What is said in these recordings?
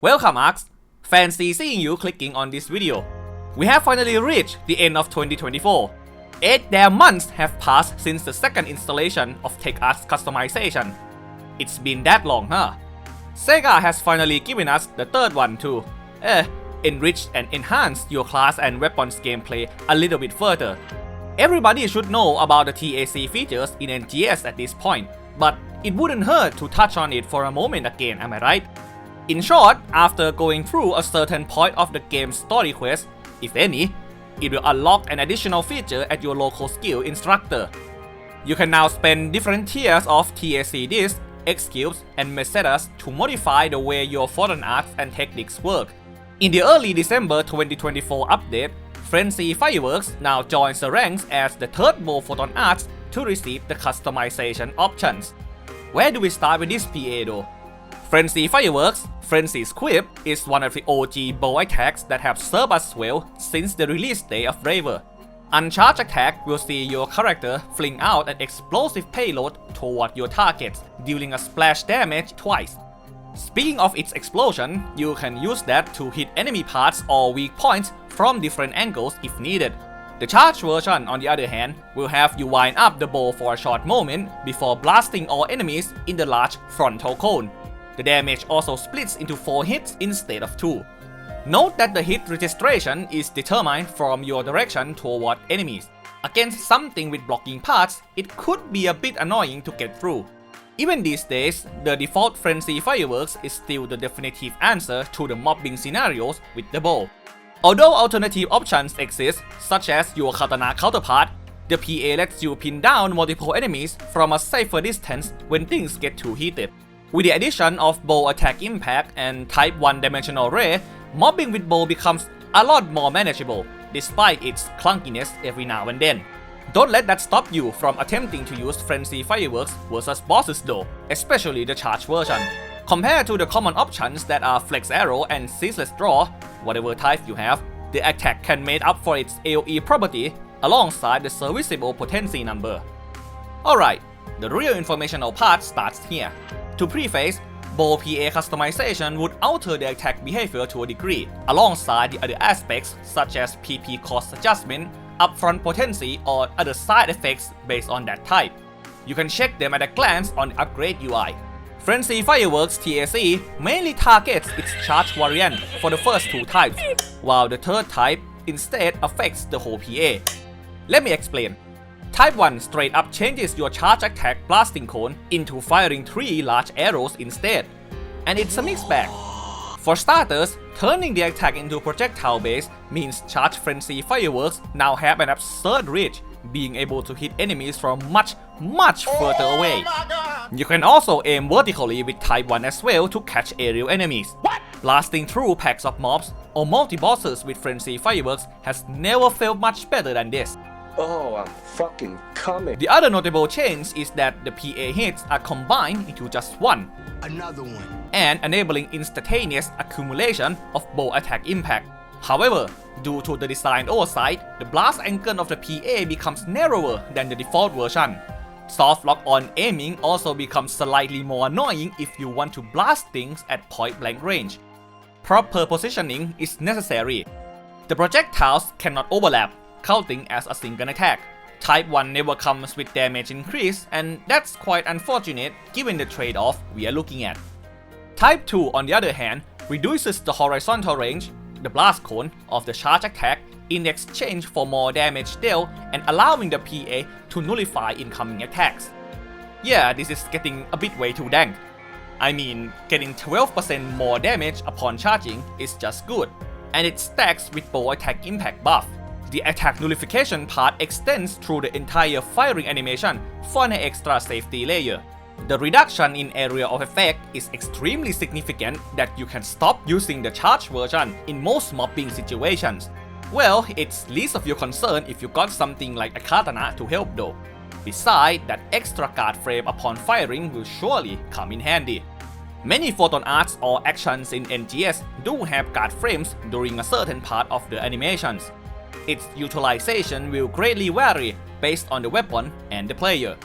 Welcome Arcs! Fancy seeing you clicking on this video. We have finally reached the end of 2024. 8 damn months have passed since the second installation of TAC customization. It's been that long, huh? Sega has finally given us the third one too. Enrich and enhance your class and weapons gameplay a little bit further. Everybody should know about the TAC features in NGS at this point, but it wouldn't hurt to touch on it for a moment again, am I right? In short, after going through a certain point of the game's story quest, if any, it will unlock an additional feature at your local skill instructor. You can now spend different tiers of TAC discs, X cubes, and mesetas to modify the way your photon arcs and techniques work. In the early December 2024 update, Frenzy Fireworks now joins the ranks as the third bow photon arcs to receive the customization options. Where do we start with this PA though? Frenzy Fireworks, Frenzy's Quip, is one of the OG bow attacks that have served us well since the release day of Braver. Uncharged attack will see your character fling out an explosive payload toward your targets, dealing a splash damage twice. Speaking of its explosion, you can use that to hit enemy parts or weak points from different angles if needed. The charged version, on the other hand, will have you wind up the bow for a short moment before blasting all enemies in the large frontal cone. The damage also splits into 4 hits instead of 2. Note that the hit registration is determined from your direction toward enemies. Against something with blocking parts, it could be a bit annoying to get through. Even these days, the default Frenzy Fireworks is still the definitive answer to the mobbing scenarios with the bow. Although alternative options exist, such as your katana counterpart, the PA lets you pin down multiple enemies from a safer distance when things get too heated. With the addition of bow attack impact and type 1 dimensional ray, mobbing with bow becomes a lot more manageable, despite its clunkiness every now and then. Don't let that stop you from attempting to use Frenzy Fireworks versus bosses though, especially the charged version. Compared to the common options that are Flex Arrow and Ceaseless Draw, whatever type you have, the attack can make up for its AoE property alongside the serviceable potency number. Alright, the real informational part starts here. To preface, bow PA customization would alter the attack behavior to a degree, alongside the other aspects such as PP cost adjustment, upfront potency, or other side effects based on that type. You can check them at a glance on the upgrade UI. Frenzy Fireworks TAC mainly targets its charge variant for the first 2 types, while the third type instead affects the whole PA. Let me explain. Type 1 straight up changes your charge attack blasting cone into firing 3 large arrows instead, and it's a mixed bag. For starters, turning the attack into projectile base means Charge Frenzy Fireworks now have an absurd reach, being able to hit enemies from much further away. You can also aim vertically with Type 1 as well to catch aerial enemies. Blasting through packs of mobs or multi-bosses with Frenzy Fireworks has never felt much better than this. Oh, I'm fucking coming. The other notable change is that the PA hits are combined into just one. Another one. And enabling instantaneous accumulation of bow attack impact. However, due to the design oversight, the blast angle of the PA becomes narrower than the default version. Soft lock-on aiming also becomes slightly more annoying if you want to blast things at point-blank range. Proper positioning is necessary. The projectiles cannot overlap, counting as a single attack. Type 1 never comes with damage increase, and that's quite unfortunate given the trade-off we are looking at. Type 2 on the other hand reduces the horizontal range, the blast cone, of the charge attack in exchange for more damage dealt and allowing the PA to nullify incoming attacks. Yeah, this is getting a bit way too dank. I mean, getting 12% more damage upon charging is just good, and it stacks with bow attack impact buff. The attack nullification part extends through the entire firing animation for an extra safety layer. The reduction in area of effect is extremely significant that you can stop using the charged version in most mobbing situations. Well, it's least of your concern if you got something like a katana to help though. Besides, that extra guard frame upon firing will surely come in handy. Many photon arts or actions in NGS do have guard frames during a certain part of the animations. Its utilization will greatly vary based on the weapon and the player.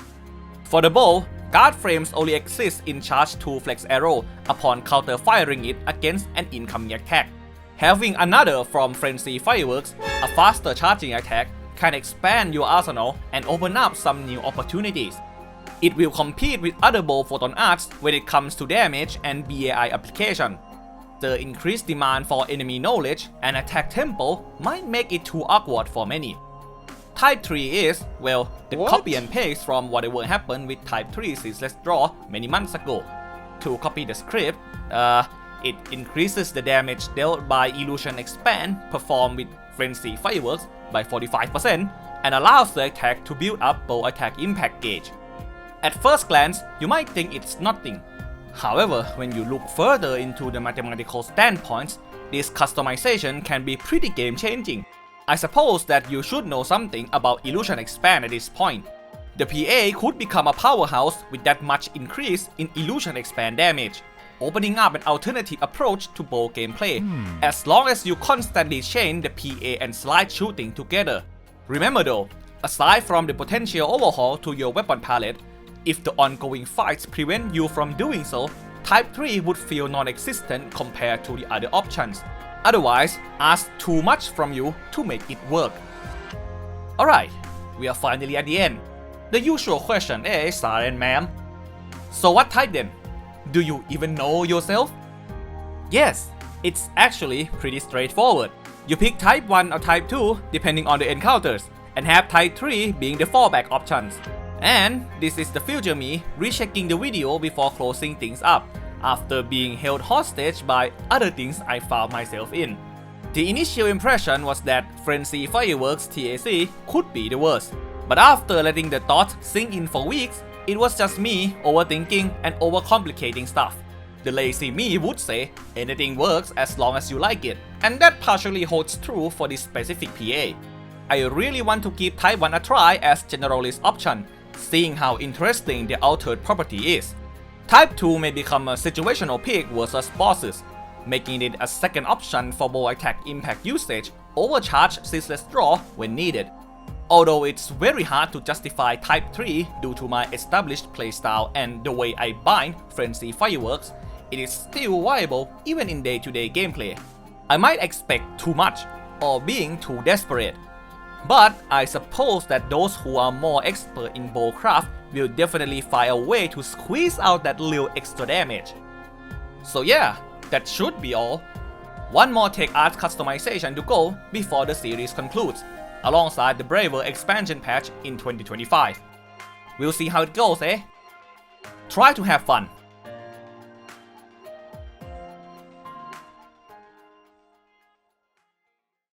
For the bow, Guard frames only exist in charge 2 flex arrow upon counter firing it against an incoming attack. Having another from Frenzy Fireworks, a faster charging attack, can expand your arsenal and open up some new opportunities. It will compete with other bow photon arts when it comes to damage and BAI application. The increased demand for enemy knowledge and attack tempo might make it too awkward for many. Type 3 is, well, the copy and paste from whatever happened with Type 3 Ceaseless Draw many months ago. To copy the script, it increases the damage dealt by Illusion Expand performed with Frenzy Fireworks by 45% and allows the attack to build up bow attack impact gauge. At first glance, you might think it's nothing. However, when you look further into the mathematical standpoints, this customization can be pretty game-changing. I suppose that you should know something about Illusion Expand at this point. The PA could become a powerhouse with that much increase in Illusion Expand damage, opening up an alternative approach to bow gameplay, as long as you constantly chain the PA and slide shooting together. Remember though, aside from the potential overhaul to your weapon palette, if the ongoing fights prevent you from doing so, Type 3 would feel non-existent compared to the other options. Otherwise, ask too much from you to make it work. Alright, we are finally at the end. The usual question is, Silent ma'am. So what type then? Do you even know yourself? Yes, it's actually pretty straightforward. You pick Type 1 or Type 2 depending on the encounters, and have Type 3 being the fallback options. And this is the future me rechecking the video before closing things up, after being held hostage by other things I found myself in. The initial impression was that Frenzy Fireworks TAC could be the worst, but after letting the thoughts sink in for weeks, it was just me overthinking and overcomplicating stuff. The lazy me would say, anything works as long as you like it, and that partially holds true for this specific PA. I really want to give Type 1 a try as generalist option, seeing how interesting the altered property is. Type 2 may become a situational pick versus bosses, making it a second option for bow attack impact usage over charge ceaseless draw when needed. Although it's very hard to justify Type 3 due to my established playstyle and the way I bind Frenzy Fireworks, it is still viable even in day-to-day gameplay. I might expect too much, or being too desperate. But I suppose that those who are more expert in bowcraft will definitely find a way to squeeze out that little extra damage. So yeah, that should be all. One more Tech Art customization to go before the series concludes, alongside the Braver expansion patch in 2025. We'll see how it goes, eh? Try to have fun.